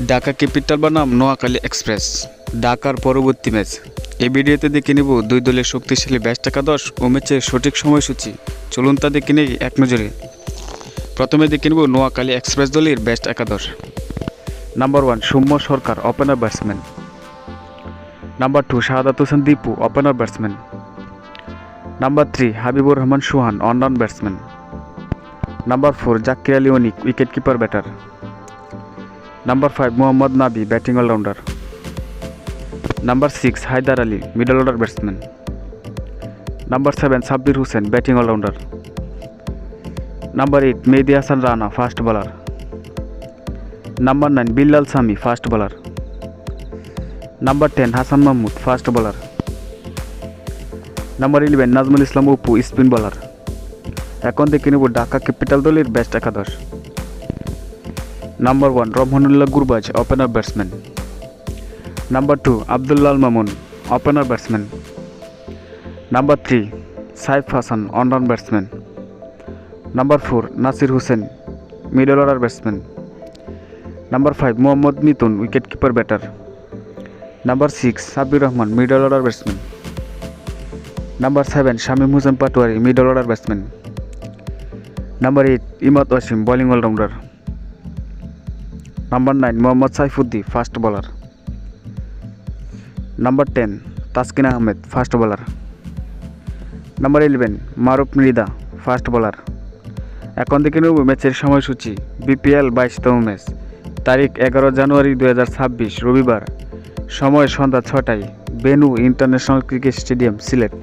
Dhaka capital বনাম Noakhali express ঢাকার পরবর্তী ম্যাচ। এই ভিডিওতে দেখে নেব দুই দলের শক্তিশালী ব্যাস্ট একাদশ ও ম্যাচের সঠিক সময়সূচি। চলুন তা দেখে নেই এক নজরে। প্রথমে দেখে নেব নোয়াখালী এক্সপ্রেস দলের ব্যাস্ট একাদশ। Number 1 Soumya Sarkar, opener batsman. Number 2 Shahadat Hossain Dipu, opener batsman. Number 3 Habibur Rahman Sohan, on batsman. Number 4 Zakir Ali Anik, wicket keeper batter. Number 5 Mohammad Nabi, batting allrounder. Number 6 Haider Ali, middle order batsman. Number 7 Sabbir Hossain, batting allrounder. Number 8 Mehedi Hasan Rana, fast bowler. Number 9 Billal Sami, fast bowler. Number 10 Hasan Mahmud, fast bowler. Number 11 Nazmul Islam Apu, spin bowler. এখন দেখে নেব Dhaka capital দলের best একাদশ। Number 1 Rahmanullah Gurbaz, opener batsman. Number 2 Abdullah Al Mamun, opener batsman. Number 3 Saif Hasan, on batsman. Number 4 Nasir Hossain, middle order batsman. Number 5 Mohammad Mithun, wicket keeper batter. Number 6 Sabbir Rahman, middle order batsman. Number 7 Shamim Hossain Patwari, middle order batsman. Number 8 Imad Wasim, bowling allrounder. Number 9 Mohammad Saifuddin, fast bowler. Number 10 Taskin Ahmed, fast bowler. Number 11 Maruf Mridha, fast bowler. এখন দেখে নেব ম্যাচের সময়সূচি। BPL 22তম match, তারিখ 11 জানুয়ারি 2026 রবিবার, সময় সন্ধ্যা 6টায়, venue international cricket stadium, Sylhet.